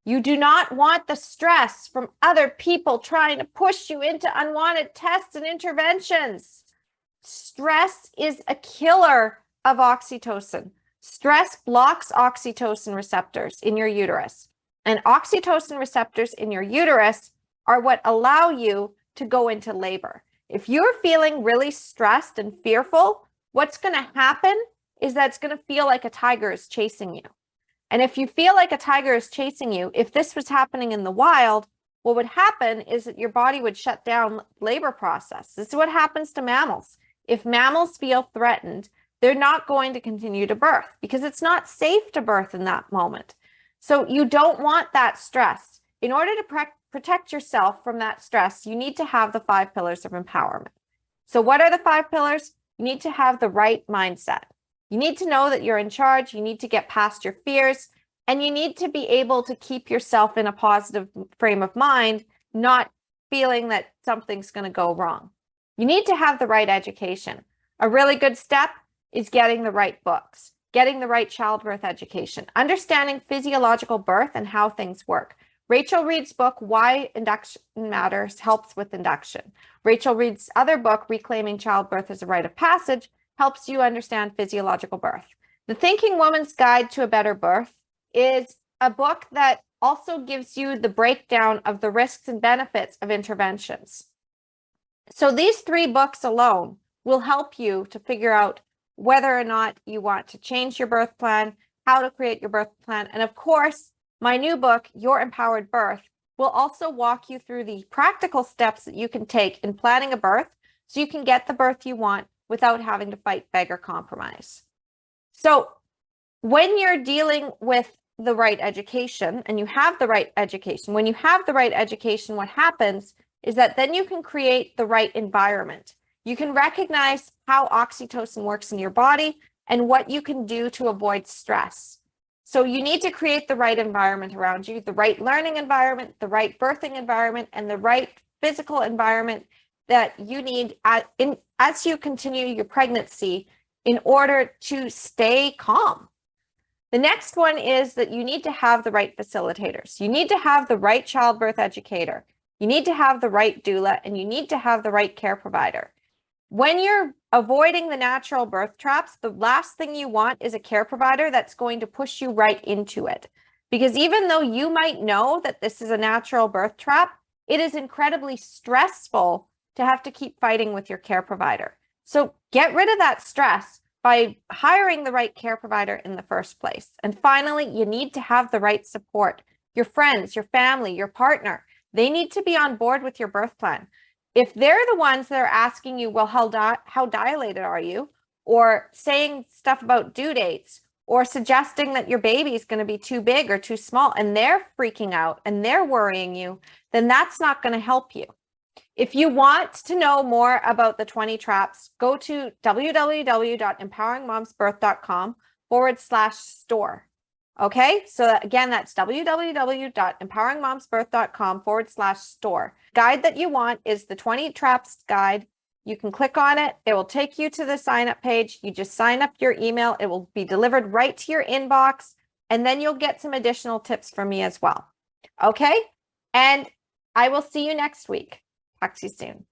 You do not want the stress from other people trying to push you into unwanted tests and interventions. Stress is a killer of oxytocin. Stress blocks oxytocin receptors in your uterus. And oxytocin receptors in your uterus are what allow you to go into labor. If you're feeling really stressed and fearful, what's going to happen is that it's going to feel like a tiger is chasing you. And if you feel like a tiger is chasing you, if this was happening in the wild, what would happen is that your body would shut down labor process. This is what happens to mammals. If mammals feel threatened, they're not going to continue to birth because it's not safe to birth in that moment. So you don't want that stress. In order to protect yourself from that stress, you need to have the 5 pillars of empowerment. So what are the 5 pillars? You need to have the right mindset. You need to know that you're in charge. You need to get past your fears, and you need to be able to keep yourself in a positive frame of mind, not feeling that something's going to go wrong. You need to have the right education. A really good step is getting the right books, getting the right childbirth education, understanding physiological birth and how things work. Rachel Reed's book, Why Induction Matters, helps with induction. Rachel Reed's other book, Reclaiming Childbirth as a Rite of Passage, helps you understand physiological birth. The Thinking Woman's Guide to a Better Birth is a book that also gives you the breakdown of the risks and benefits of interventions. So these 3 books alone will help you to figure out whether or not you want to change your birth plan, how to create your birth plan. And of course, my new book, Your Empowered Birth, will also walk you through the practical steps that you can take in planning a birth so you can get the birth you want without having to fight, beg, or compromise. So when you're dealing with the right education and you have the right education, when you have the right education, what happens is that then you can create the right environment. You can recognize how oxytocin works in your body and what you can do to avoid stress. So you need to create the right environment around you, the right learning environment, the right birthing environment, and the right physical environment that you need as you continue your pregnancy in order to stay calm. The next one is that you need to have the right facilitators. You need to have the right childbirth educator. You need to have the right doula, and you need to have the right care provider. When you're avoiding the natural birth traps, the last thing you want is a care provider that's going to push you right into it. Because even though you might know that this is a natural birth trap, it is incredibly stressful to have to keep fighting with your care provider. So get rid of that stress by hiring the right care provider in the first place. And finally, you need to have the right support. Your friends, your family, your partner, they need to be on board with your birth plan. If they're the ones that are asking you, well, how dilated are you? Or saying stuff about due dates, or suggesting that your baby is going to be too big or too small, and they're freaking out and they're worrying you, then that's not going to help you. If you want to know more about the 20 traps, go to www.empoweringmomsbirth.com/store. Okay, so again, that's www.empoweringmomsbirth.com/store. Guide that you want is the 20 traps guide. You can click on it. It will take you to the sign up page. You just sign up your email. It will be delivered right to your inbox. And then you'll get some additional tips from me as well. Okay, and I will see you next week. Talk to you soon.